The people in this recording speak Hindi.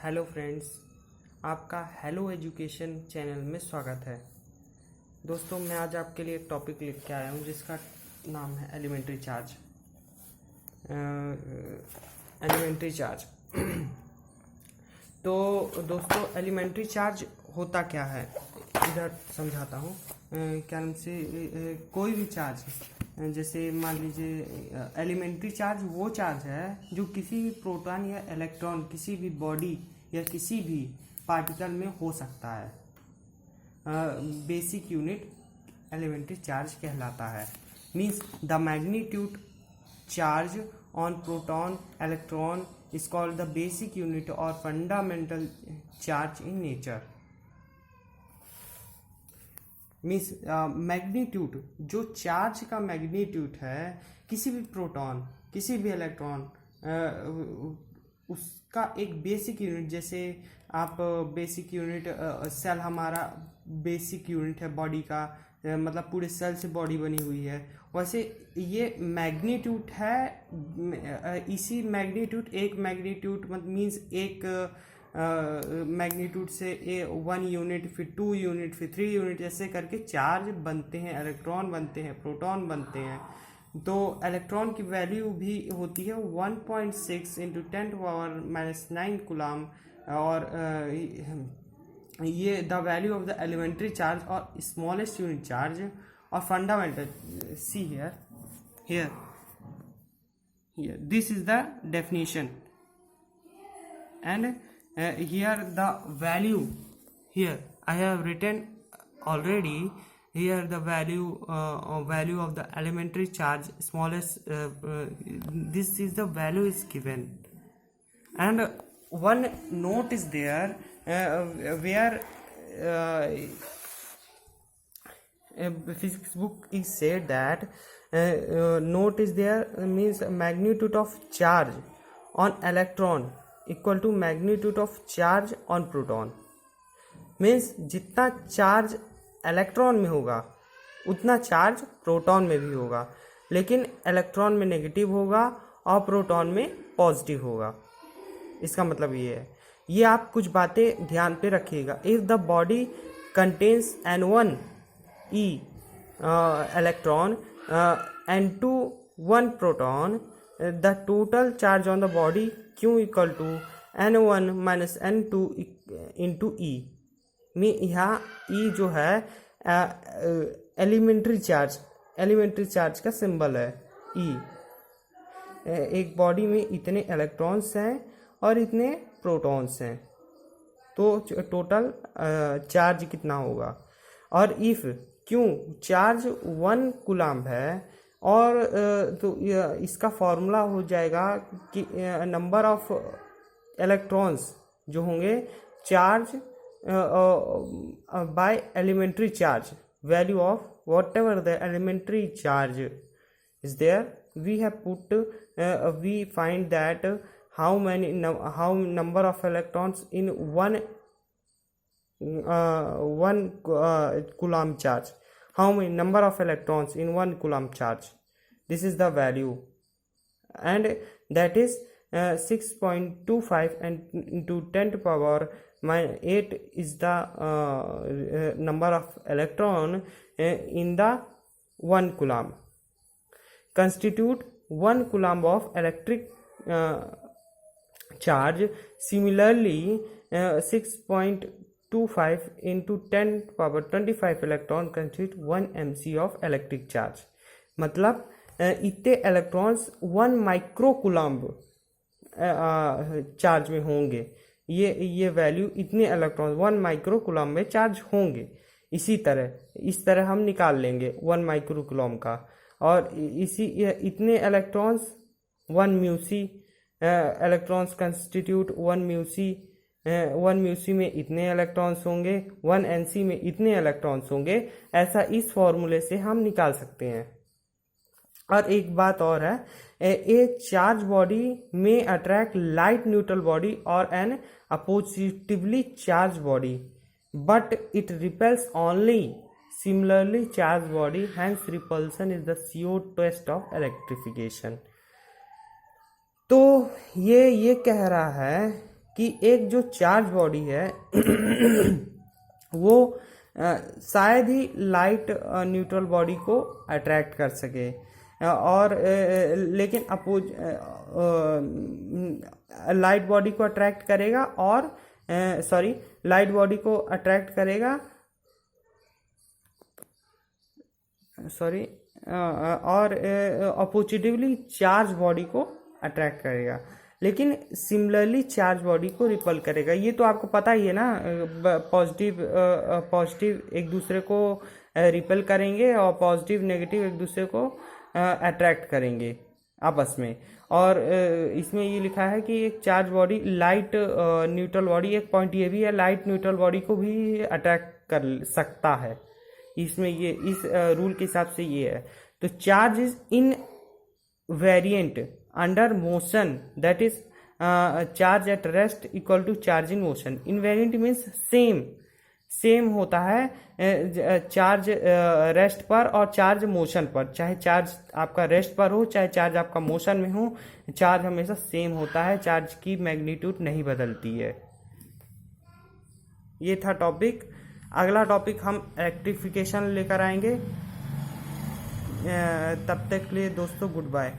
हेलो फ्रेंड्स, आपका हेलो एजुकेशन चैनल में स्वागत है। दोस्तों, मैं आज आपके लिए एक टॉपिक लेकर के आया हूँ जिसका नाम है एलिमेंट्री चार्ज। एलिमेंट्री चार्ज तो दोस्तों, एलिमेंट्री चार्ज होता क्या है, इधर समझाता हूँ। क्या नाम से कोई भी चार्ज, जैसे मान लीजिए एलिमेंट्री चार्ज वो चार्ज है जो किसी भी प्रोटॉन या इलेक्ट्रॉन, किसी भी बॉडी या किसी भी पार्टिकल में हो सकता है। बेसिक यूनिट एलिमेंट्री चार्ज कहलाता है। Means the magnitude charge on proton electron is called the basic unit और fundamental charge in nature. Means magnitude, जो चार्ज का मैग्नीट्यूड है किसी भी प्रोटॉन, किसी भी इलेक्ट्रॉन, उसका एक बेसिक यूनिट, जैसे आप बेसिक यूनिट सेल, हमारा बेसिक यूनिट है बॉडी का, मतलब पूरे सेल से बॉडी बनी हुई है, वैसे ये मैग्नीट्यूड है। इसी मैग्नीट्यूड, एक मैग्नीट्यूड मतलब मीन्स एक मैग्नीट्यूड से 1 यूनिट, फिर 2 यूनिट, फिर 3 यूनिट, ऐसे करके चार्ज बनते हैं, इलेक्ट्रॉन बनते हैं, प्रोटॉन बनते हैं। तो इलेक्ट्रॉन की वैल्यू भी होती है 1.6 इंटू 10⁻⁹ कूलम। और ये the value of the elementary charge और स्मॉलेस्ट यूनिट चार्ज और fundamental. See here this is the definition and here the value, here I have written already. Here the value of the elementary charge smallest, this is the value is given, and one note is there where physics book is said that note is there, means magnitude of charge on electron equal to magnitude of charge on proton. Means जितना चार्ज इलेक्ट्रॉन में होगा उतना चार्ज प्रोटॉन में भी होगा, लेकिन इलेक्ट्रॉन में नेगेटिव होगा और प्रोटॉन में पॉजिटिव होगा। इसका मतलब ये है। ये आप कुछ बातें ध्यान पे रखिएगा। If the body contains N1 E electron and 1 proton, the total charge on the body Q equal to N1 minus N2 into E। में यहाँ E जो है एलिमेंट्री चार्ज का सिंबल है E। एक बॉडी में इतने इलेक्ट्रॉन्स हैं और इतने प्रोटॉन्स हैं, तो टोटल चार्ज कितना होगा। और इफ क्यों चार्ज 1 कूलम है, और तो इसका फॉर्मूला हो जाएगा कि नंबर ऑफ इलेक्ट्रॉन्स जो होंगे charge by elementary charge, value of whatever the elementary charge is there, we have put, we find that how number of electrons in one coulomb charge, how many number of electrons in 1 coulomb charge. This is the value, and that is 6.25 and into 10⁻⁸ is the number of electron in the 1 coulomb, constitute 1 coulomb of electric charge. Similarly 6.25 into 10⁻25 electron constitute 1 mc of electric charge। मतलब इतने इलेक्ट्रॉन्स 1 माइक्रो कूलम्ब चार्ज में होंगे। ये वैल्यू, इतने इलेक्ट्रॉन्स 1 माइक्रो कूलम्ब में चार्ज होंगे। इस तरह हम निकाल लेंगे 1 माइक्रो कूलम्ब का, और इतने electrons 1 Meucci electrons constitute 1 Meucci. 1 Meucci में इतने इलेक्ट्रॉन्स होंगे, 1 एनसी में इतने इलेक्ट्रॉन्स होंगे। ऐसा इस फॉर्मूले से हम निकाल सकते हैं। और एक बात और है, ए चार्ज बॉडी में अट्रैक्ट लाइट न्यूट्रल बॉडी और an oppositively charge body, but it repels only similarly charge body, hence repulsion is the CO test of electrification. तो ये कह रहा है कि एक जो चार्ज बॉडी है वो शायद ही लाइट न्यूट्रल बॉडी को अट्रैक्ट कर सके, और लेकिन लाइट बॉडी को अट्रैक्ट करेगा, और लाइट बॉडी को अट्रैक्ट करेगा, और अपोजिटिवली चार्ज बॉडी को अट्रैक्ट करेगा, लेकिन सिमिलरली चार्ज बॉडी को रिपल करेगा। ये तो आपको पता ही है ना, पॉजिटिव एक दूसरे को रिपल करेंगे और पॉजिटिव नेगेटिव एक दूसरे को अट्रैक्ट करेंगे आपस में। और इसमें ये लिखा है कि एक charge body light neutral body, एक पॉइंट ये भी है, लाइट न्यूट्रल बॉडी को भी अट्रैक्ट कर सकता है। इसमें ये इस रूल के हिसाब से ये है। तो charge is invariant under motion, that is charge at rest equal to charge in motion. Invariant means same होता है चार्ज रेस्ट पर और चार्ज मोशन पर। चाहे चार्ज आपका रेस्ट पर हो, चाहे चार्ज आपका मोशन में हो, चार्ज हमेशा सेम होता है, चार्ज की मैग्नीट्यूड नहीं बदलती है। ये था टॉपिक। अगला टॉपिक हम रेक्टिफिकेशन लेकर आएंगे। तब तक के लिए दोस्तों गुड बाय।